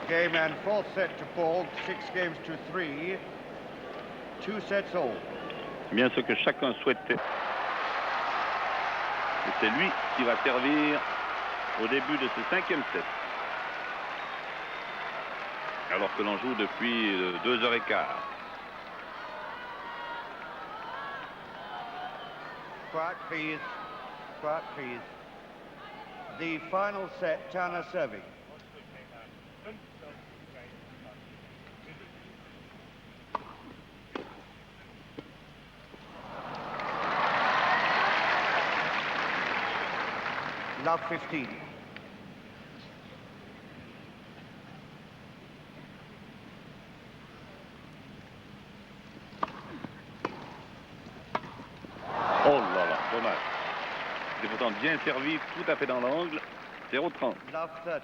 Game and fourth set to Paul, 6 games to 3, 2 sets all. Bien ce que chacun souhaitait. Et c'est lui qui va servir au début de ce 5e set. Alors que l'on joue depuis 2h15. Quiet, please. Quiet, please. The final set, Turner serving. Love 15. Oh là là, dommage. C'est pourtant bien servi, tout à fait dans l'angle. 0-30. Love 30.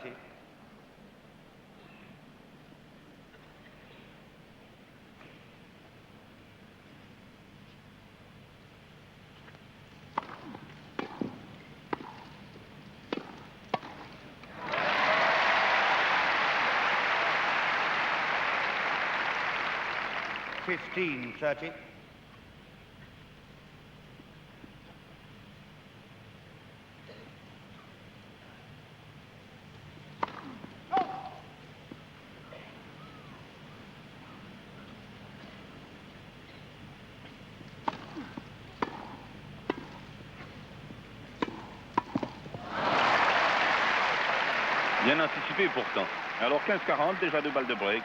Fifteen, 30. Bien anticipé pourtant. Alors 15-40, déjà 2 balles de break.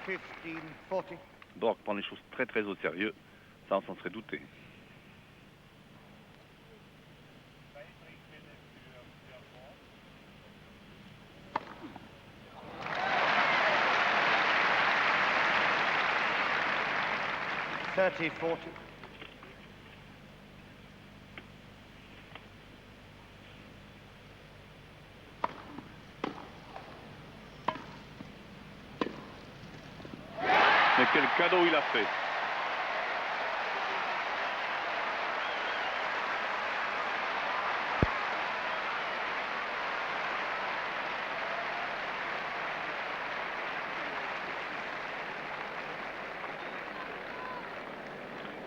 15-40. Borg prend les choses très très au sérieux. Ça, on s'en serait douté. Thirty, 40. Mais quel cadeau il a fait.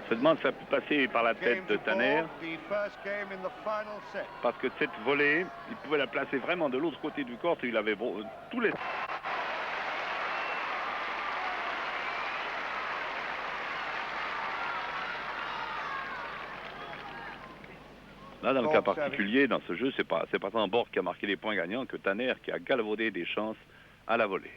Je me demande si ça peut passer par la tête de Tanner. Parce que cette volée, il pouvait la placer vraiment de l'autre côté du court et il avait tous les... Là, dans le cas particulier, dans ce jeu, c'est pas tant Borg qui a marqué les points gagnants que Tanner qui a galvaudé des chances à la volée.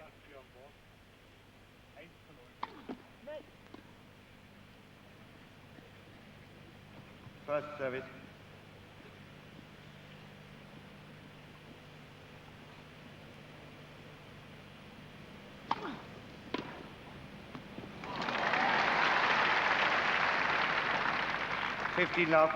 First service. $15 love.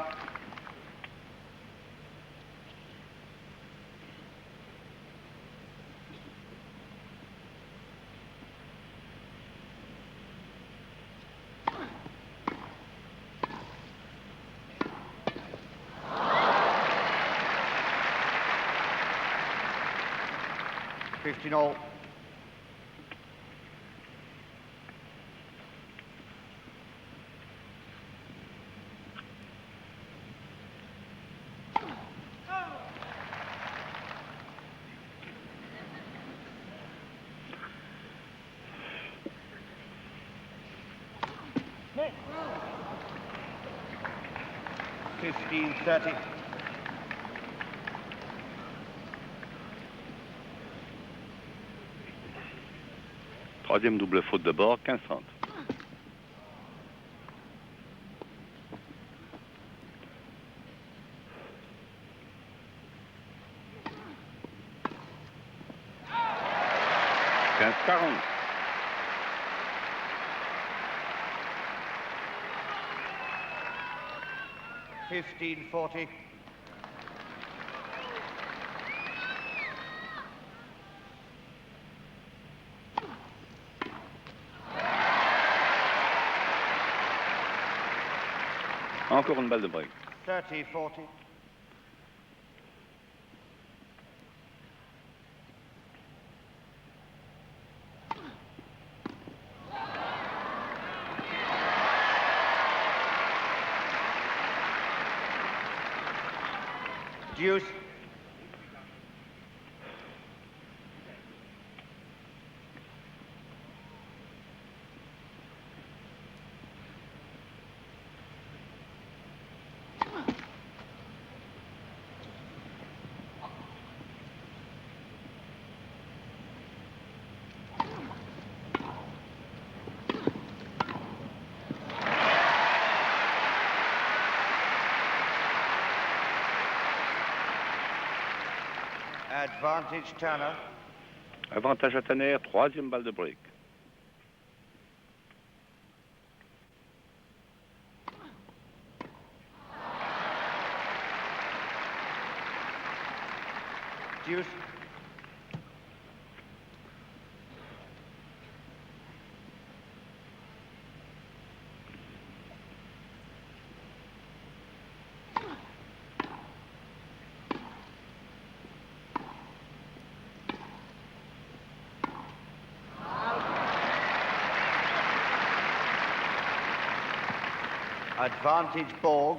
$15 all. $15-30. Troisième double faute de Borg, 15-30. $15-40. Encore une balle de break. 30-40. Deuce. Advantage Tanner. Avantage à Tanner, troisième balle de break. Deuce. Advantage Borg.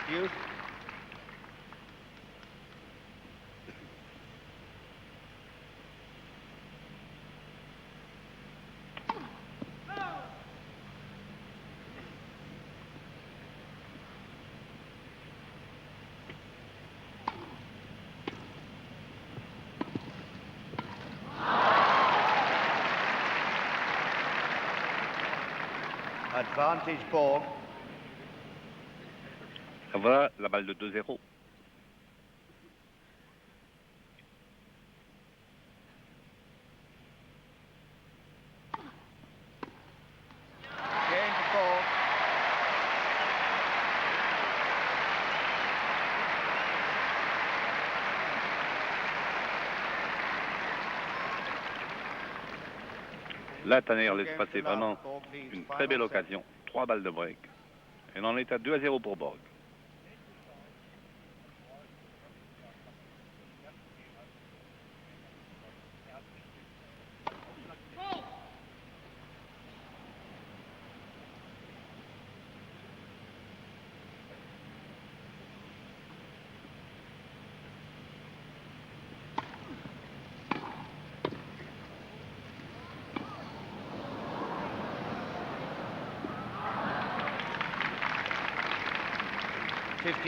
Deuce. Advantage Borg. Voilà la balle de 2-0. Game to Borg. Là, Tanner laisse passer vraiment une très belle occasion. 3 balles de break. Et on en est à 2-0 pour Borg.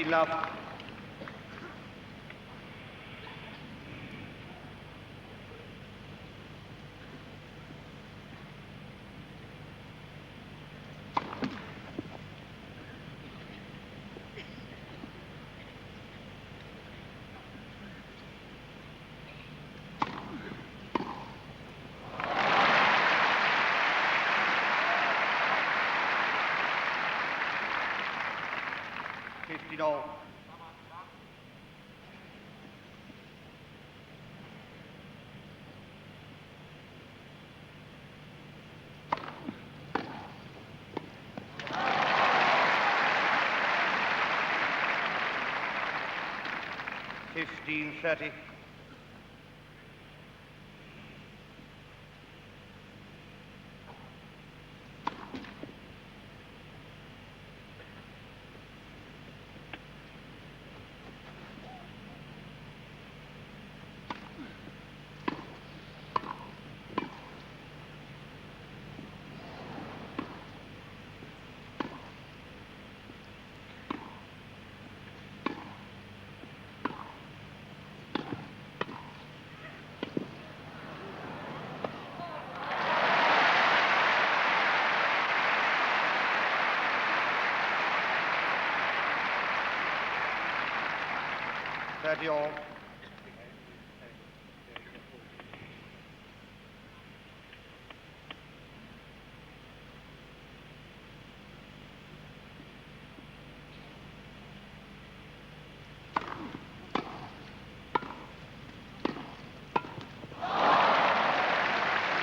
Love. All. $15.30. All.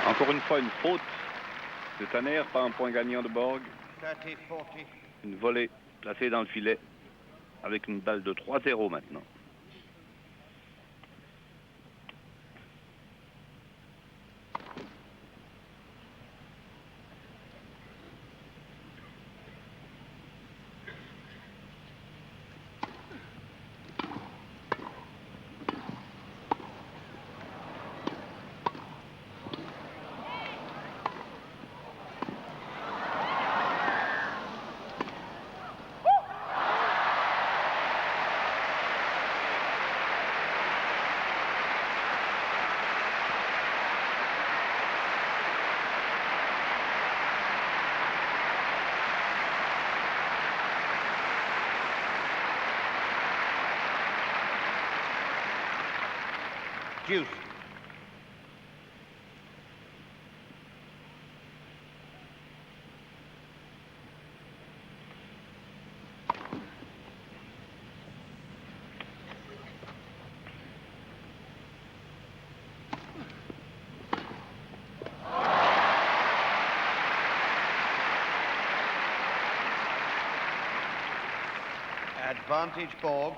Encore une fois, une faute de Tanner, pas un point gagnant de Borg. 30-40. Une volée placée dans le filet avec une balle de 3-0 maintenant. Deuce. Advantage Borg.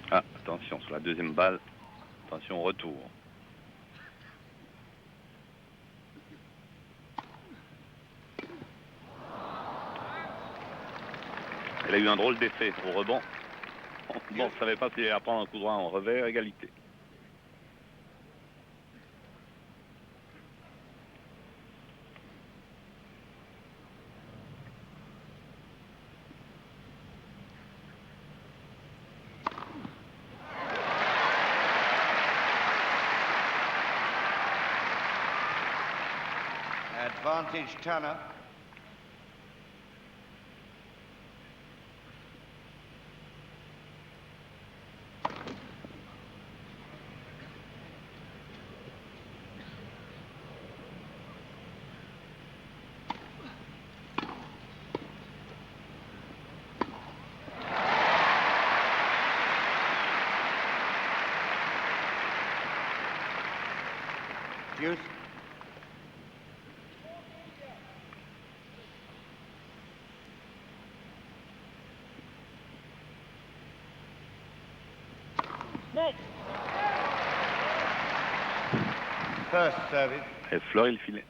Ah, attention sur la deuxième balle. Attention au retour. Elle a eu un drôle d'effet au rebond. Bon, on ne savait pas s'il allait prendre un coup droit en revers, égalité. Advantage Tanner. Deuce. First service. Elle fleurit le filet.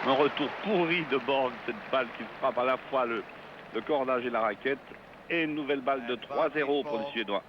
Un retour pourri de Borg, cette balle qui frappe à la fois le cordage et la raquette. Et une nouvelle balle de 3-0 pour les Suédois.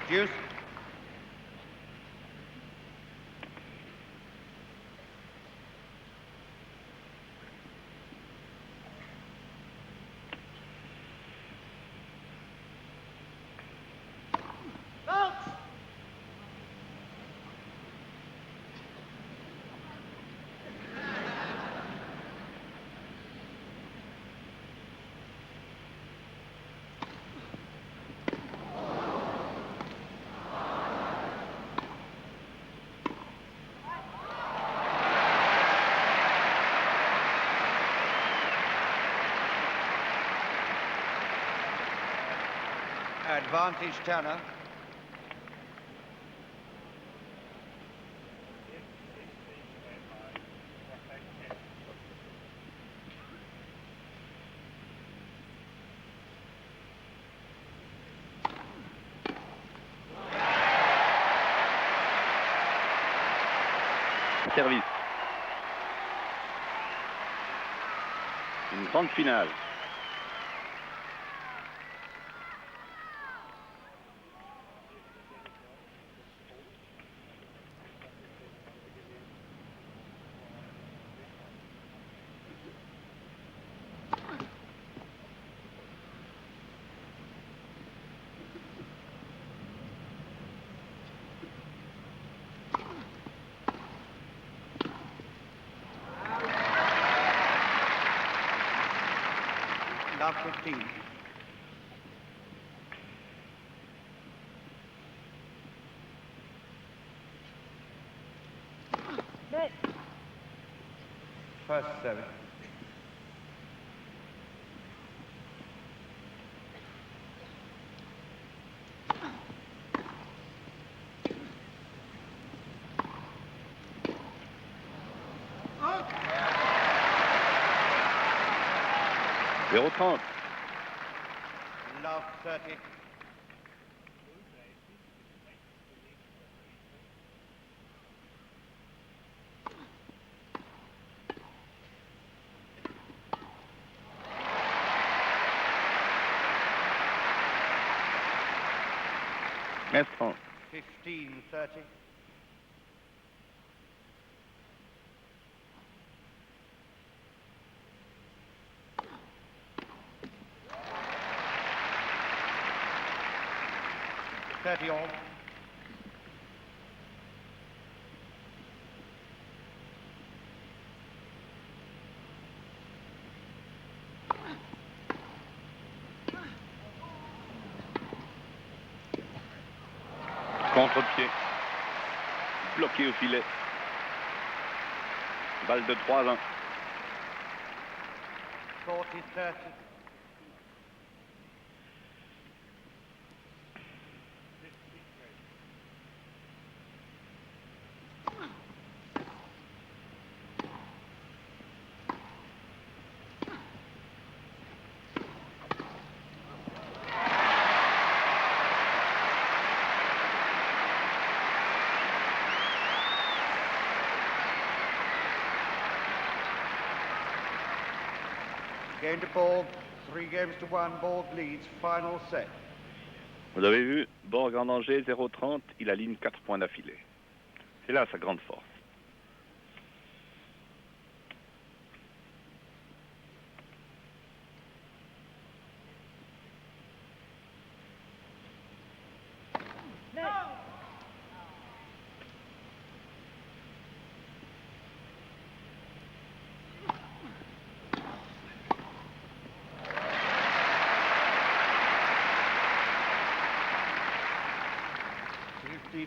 Deuce. Advantage Tanner. Service. Une grande finale. Love 15. First service. Zéro 30. Love 30. Quinze 30. 15-30. Thirty all. Contre-pied. Bloqué au filet. Balle de 3-20. 40-30. Game to Borg, 3-1, Borg leads, final set. Vous avez vu, Borg en danger, 0-30, il aligne 4 points d'affilée. C'est là sa grande force.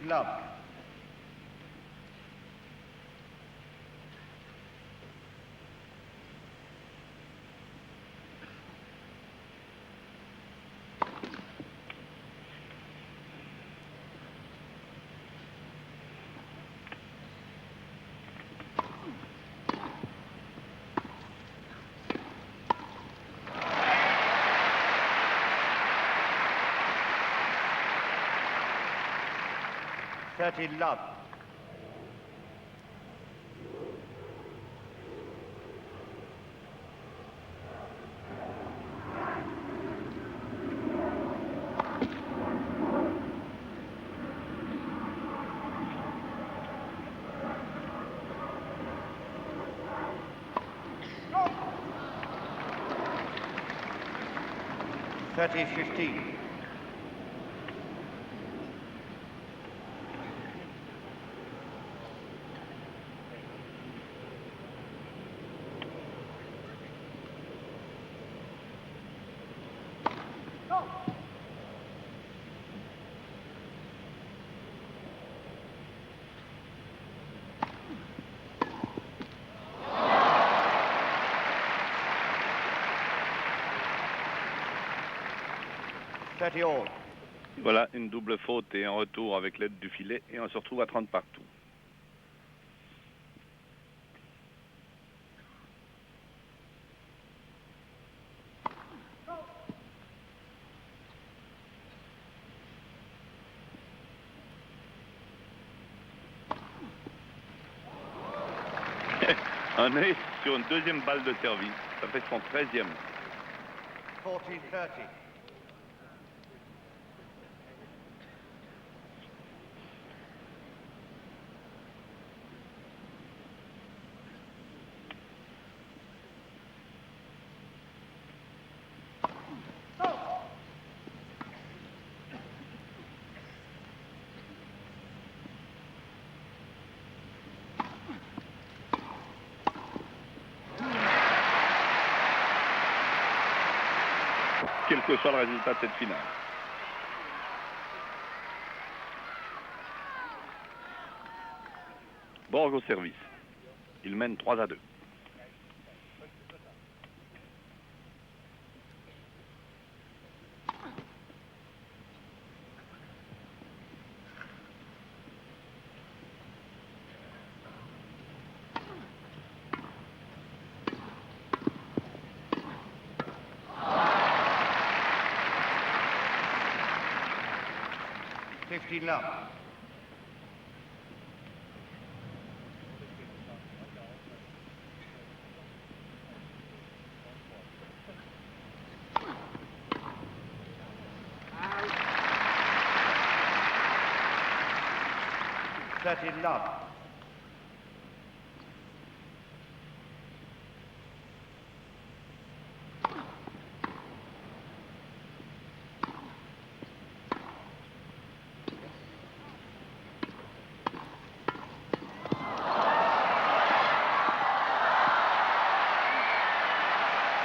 Love. Love. Oh. 30-15. All. Voilà, une double faute et un retour avec l'aide du filet et on se retrouve à 30 partout. On est sur une deuxième balle de service. Ça fait son 13e. 14-30. Quel que soit le résultat de cette finale. Borg au service. Il mène 3-2. Love. Love.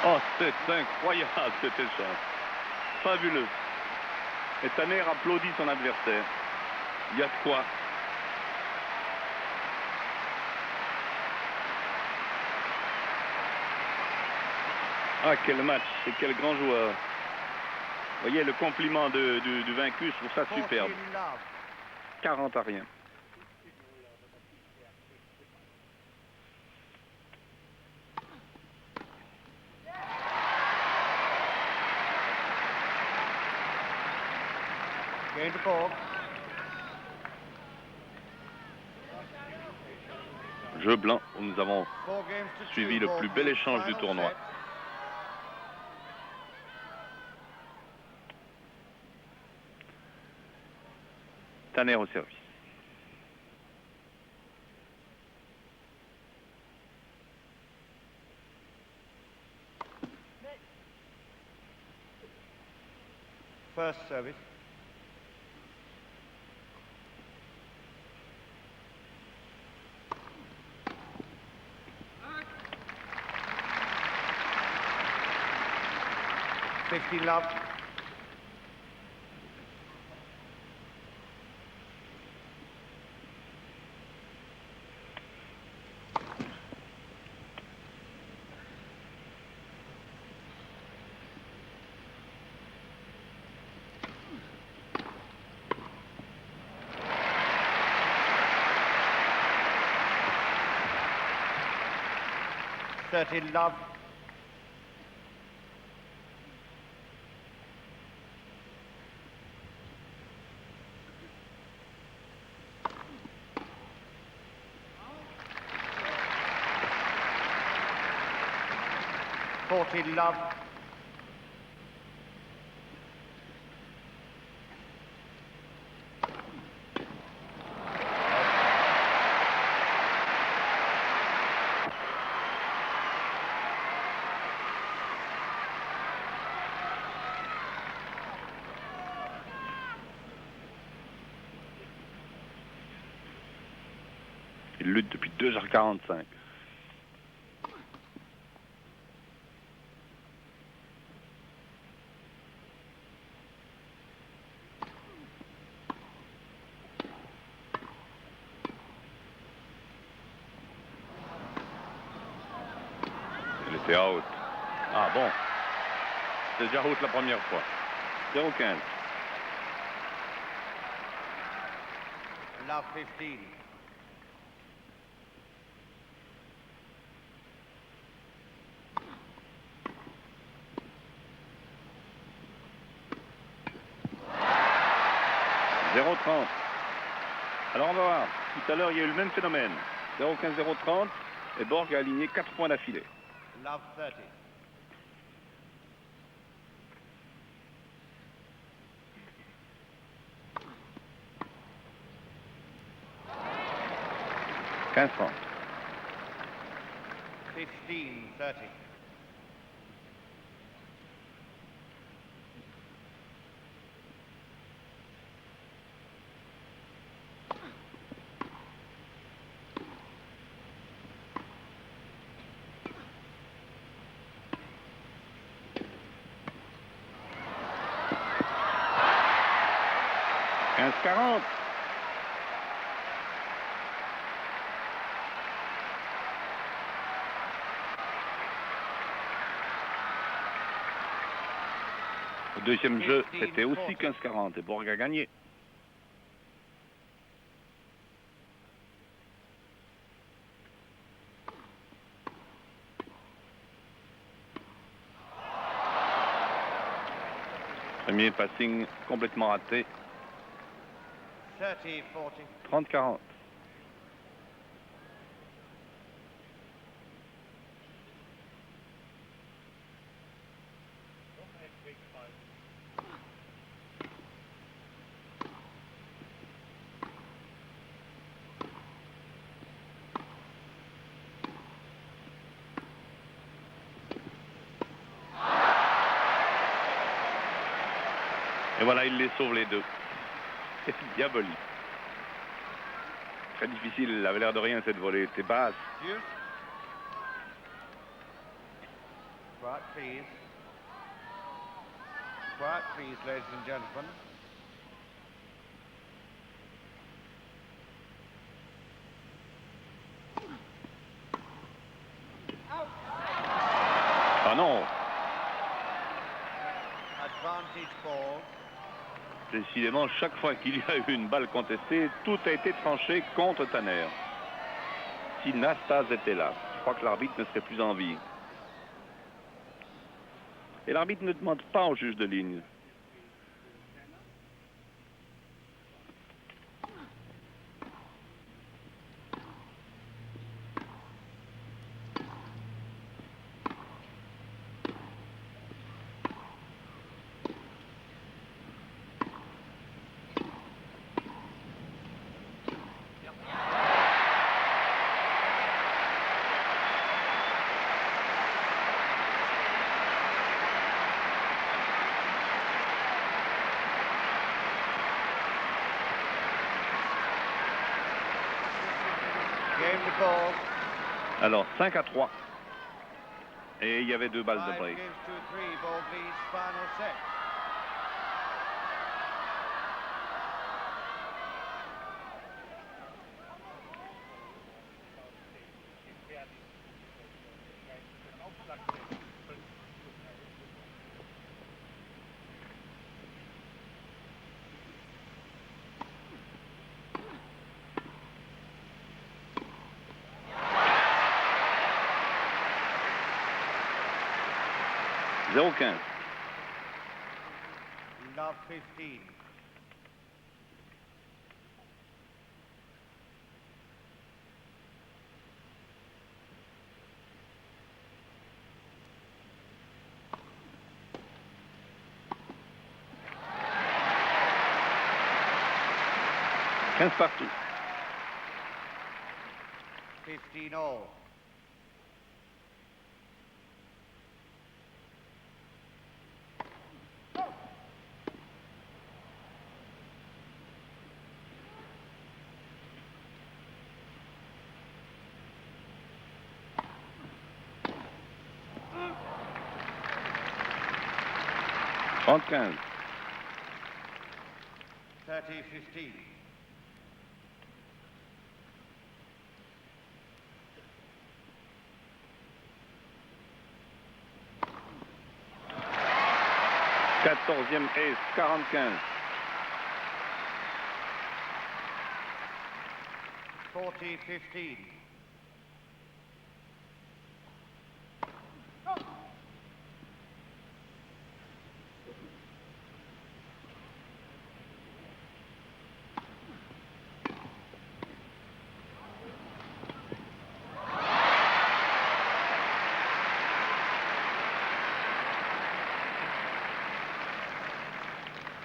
Oh, c'est incroyable cet échange. Fabuleux. Et Tanner applaudit son adversaire. Il y a de quoi. Ah, quel match et quel grand joueur. Vous voyez le compliment du vaincu, je trouve ça superbe. 40-rien. Game to ball. Jeu blanc où nous avons 4 games to suivi 2. le plus bel échange du Final tournoi. set. Tanner au service. First service. Love. Love. Love. Il lutte depuis 2h45. Il était out. Ah bon. C'est déjà out la première fois. 0-15. Love 15. Alors on va voir. Tout à l'heure, il y a eu le même phénomène. 0-15, 0-30. Et Borg a aligné 4 points d'affilée. Love 30. 15-30. 15-30. Le deuxième jeu, c'était aussi 15-40 et Bourg a gagné. Premier passing complètement raté. 30-40. Et voilà, il les sauve les deux. C'est diabolique. Très difficile, il avait l'air de rien cette volée, était basse. Quiet, please. Quiet, please, ladies and gentlemen. Ah non, Advantage ball. décidément, chaque fois qu'il y a eu une balle contestée, tout a été tranché contre Tanner. Si Nastase était là, je crois que l'arbitre ne serait plus en vie. Et l'arbitre ne demande pas au juge de ligne. Game the ball. Alors, 5-3. Et il y avait deux balles de 5 break. games to 3, ball please, final set. Zéro 15. Love 15. Quinze partout. 15 all. Trente 15. 30-15. Quatorzième ace, 40-15. 40-15.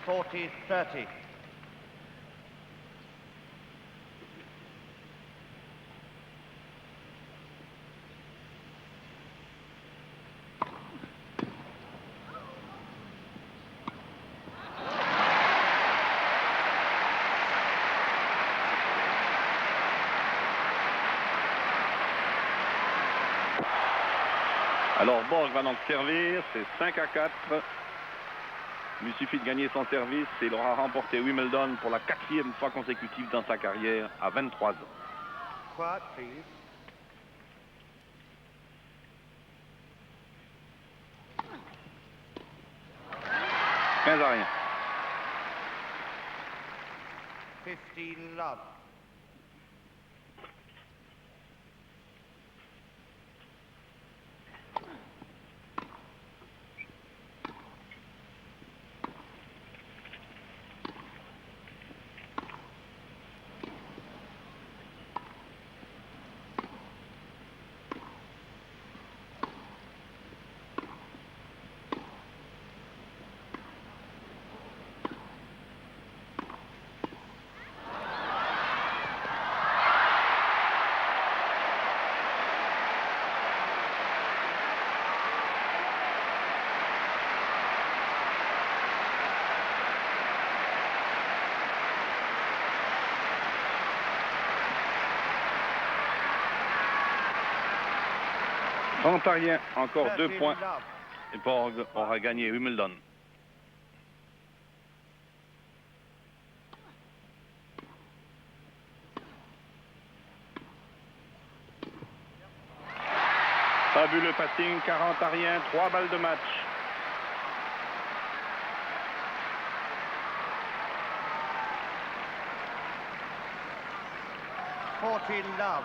Forty-30. Alors Borg va donc servir, c'est 5-4. Il lui suffit de gagner son service et il aura remporté Wimbledon pour la 4e fois consécutive dans sa carrière à 23 ans. Quiet, please. « 15-rien. 15 love. Rantarien, encore 2 13 points. love. Et Borg aura gagné Wimbledon. Fabuleux passing, 40 à rien, 3 balles de match. Fourteen love.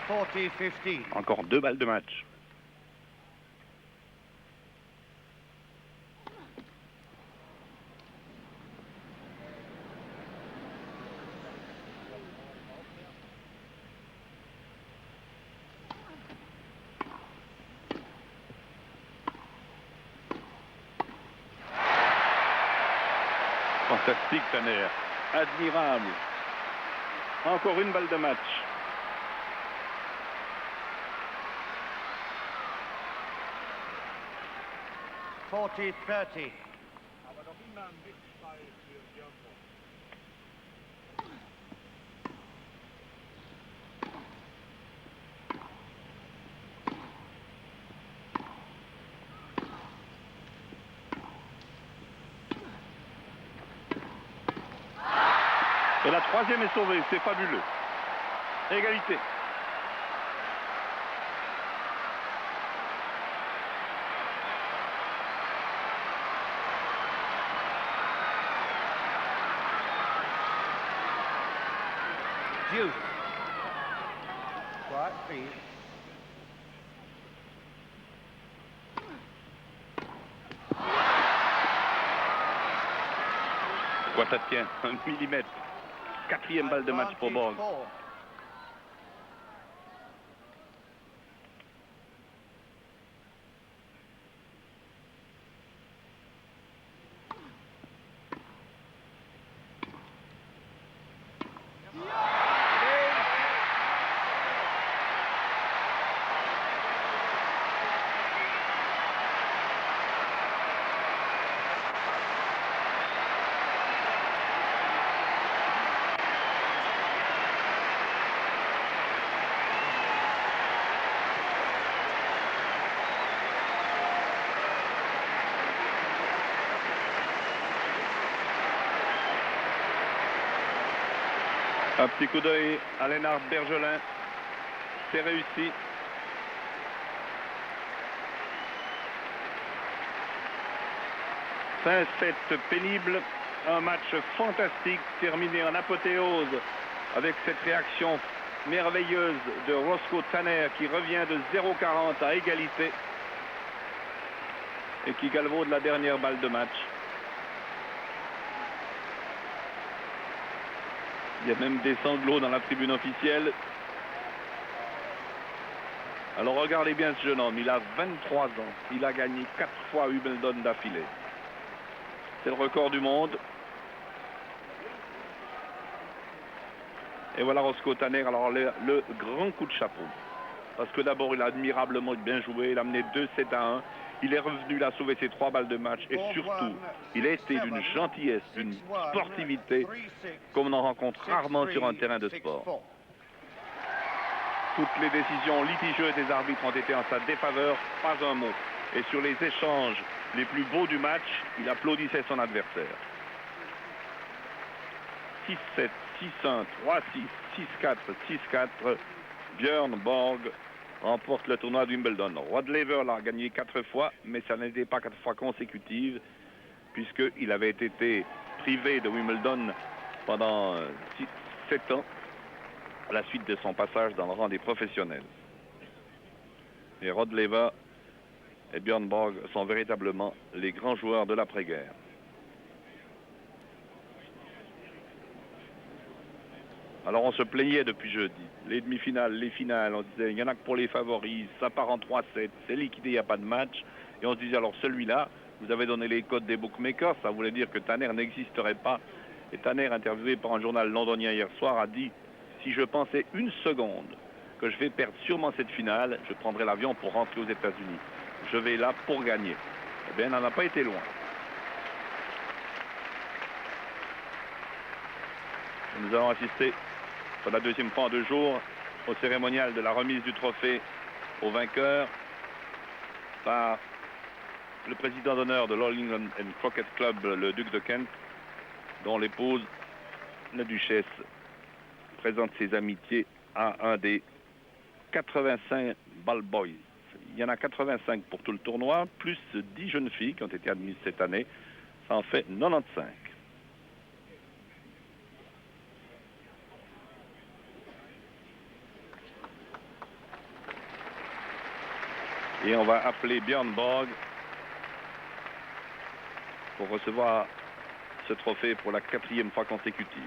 Forty 15. Encore 2 balles de match. Fantastique, Tanner. Admirable. Encore 1 balle de match. Forty 30. Et la 3e est sauvée, c'est fabuleux. Égalité. Deuce. Quiet, please. Quoi, ça tient 1 millimètre. 4e balle de match pour Borg. Advantage 4. Un petit coup d'œil à Lennart Bergelin. C'est réussi. Un set pénible, un match fantastique terminé en apothéose avec cette réaction merveilleuse de Roscoe Tanner qui revient de 0,40 à égalité et qui galvaude la dernière balle de match. Il y a même des sanglots dans la tribune officielle. Alors regardez bien ce jeune homme, il a 23 ans. Il a gagné 4 fois Wimbledon d'affilée. C'est le record du monde. Et voilà Roscoe Tanner, alors le grand coup de chapeau. Parce que d'abord, il a admirablement bien joué, il a mené 2-7-1. Il est revenu, il a sauvé ses 3 balles de match. Et surtout, il a été d'une gentillesse, d'une sportivité, comme on en rencontre rarement sur un terrain de sport. Toutes les décisions litigieuses des arbitres ont été en sa défaveur, pas un mot. Et sur les échanges les plus beaux du match, il applaudissait son adversaire. 6-7, 6-1, 3-6, 6-4, 6-4. Björn Borg remporte le tournoi de Wimbledon. Rod Laver l'a gagné 4 fois, mais ça n'était pas 4 fois consécutives, puisqu'il avait été privé de Wimbledon pendant 7 ans, à la suite de son passage dans le rang des professionnels. Et Rod Laver et Björn Borg sont véritablement les grands joueurs de l'après-guerre. Alors on se plaignait depuis jeudi. Les demi-finales, les finales, on disait il n'y en a que pour les favoris, ça part en 3-7, c'est liquidé, il n'y a pas de match. Et on se disait alors celui-là, vous avez donné les codes des bookmakers, ça voulait dire que Tanner n'existerait pas. Et Tanner, interviewé par un journal londonien hier soir, a dit si je pensais une seconde que je vais perdre sûrement cette finale, je prendrai l'avion pour rentrer aux États-Unis. Je vais là pour gagner. Eh bien, on n'en a pas été loin. Nous allons assister pour la 2e fois en 2 jours au cérémonial de la remise du trophée au vainqueur par le président d'honneur de l'All England and Croquet Club, le duc de Kent, dont l'épouse, la duchesse, présente ses amitiés à un des 85 ball boys. Il y en a 85 pour tout le tournoi, plus 10 jeunes filles qui ont été admises cette année. Ça en fait 95. Et on va appeler Björn Borg pour recevoir ce trophée pour la 4e fois consécutive.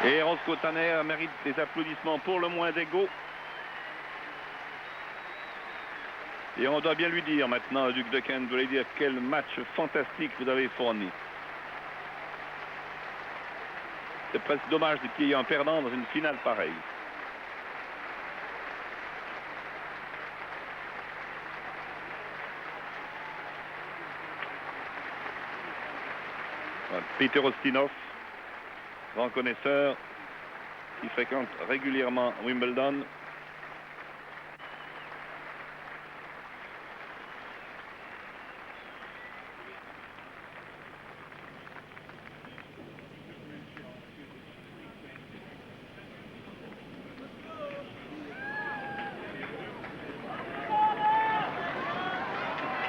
Et Roscoe Tanner mérite des applaudissements pour le moins égaux. Et on doit bien lui dire maintenant, duc de Kent, vous voulez dire quel match fantastique vous avez fourni. C'est presque dommage qu'il y ait un perdant dans une finale pareille. Voilà. Peter Ustinov, grand connaisseur, qui fréquente régulièrement Wimbledon.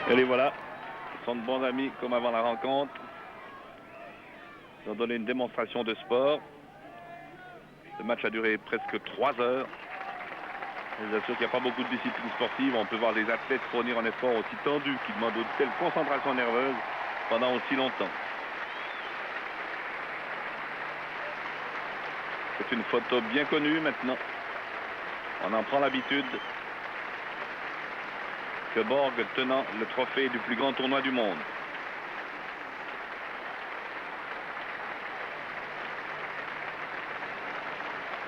Et les voilà, ils sont de bons amis comme avant la rencontre. Ils ont donné une démonstration de sport. Le match a duré presque 3 heures. Je vous assure qu'il n'y a pas beaucoup de disciplines sportives. On peut voir des athlètes fournir un effort aussi tendu qui demande une telle concentration nerveuse pendant aussi longtemps. C'est une photo bien connue maintenant. On en prend l'habitude. Que Borg tenant le trophée du plus grand tournoi du monde.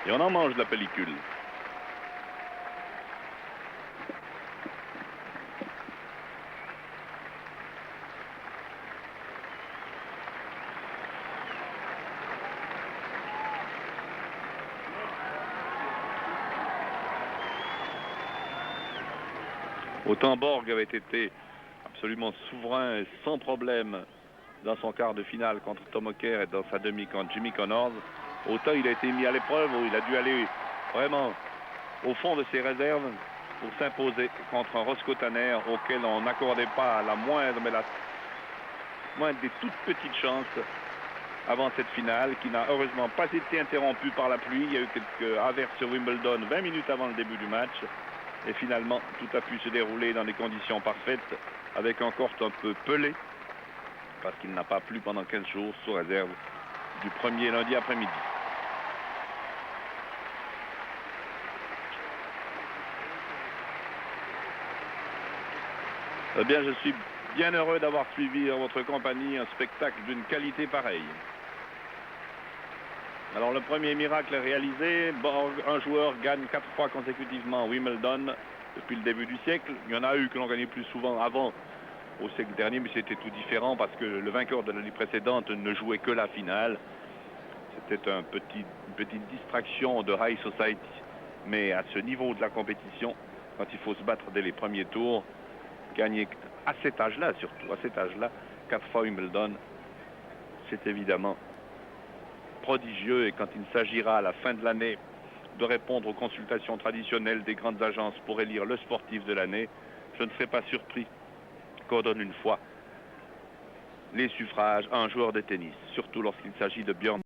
Et on en mange de la pellicule. Autant Borg avait été absolument souverain et sans problème dans son quart de finale contre Tom O'Kerr et dans sa demi contre Jimmy Connors, autant il a été mis à l'épreuve où il a dû aller vraiment au fond de ses réserves pour s'imposer contre un Roscoe Tanner auquel on n'accordait pas la moindre, mais la moindre des toutes petites chances avant cette finale, qui n'a heureusement pas été interrompue par la pluie. Il y a eu quelques averses sur Wimbledon 20 minutes avant le début du match. Et finalement, tout a pu se dérouler dans des conditions parfaites, avec un court un peu pelé, parce qu'il n'a pas plu pendant 15 jours, sous réserve du premier lundi après-midi. Eh bien, je suis bien heureux d'avoir suivi en votre compagnie un spectacle d'une qualité pareille. Alors, le premier miracle réalisé, Borg, un joueur gagne 4 fois consécutivement Wimbledon depuis le début du siècle. Il y en a eu que l'on gagnait plus souvent avant, au siècle dernier, mais c'était tout différent parce que le vainqueur de l'année précédente ne jouait que la finale. C'était une petite distraction de High Society. Mais à ce niveau de la compétition, quand il faut se battre dès les premiers tours, gagner à cet âge-là, surtout à cet âge-là, 4 fois Wimbledon, c'est évidemment prodigieux. Et quand il s'agira à la fin de l'année de répondre aux consultations traditionnelles des grandes agences pour élire le sportif de l'année, je ne serai pas surpris qu'on donne une fois les suffrages à un joueur de tennis, surtout lorsqu'il s'agit de Björn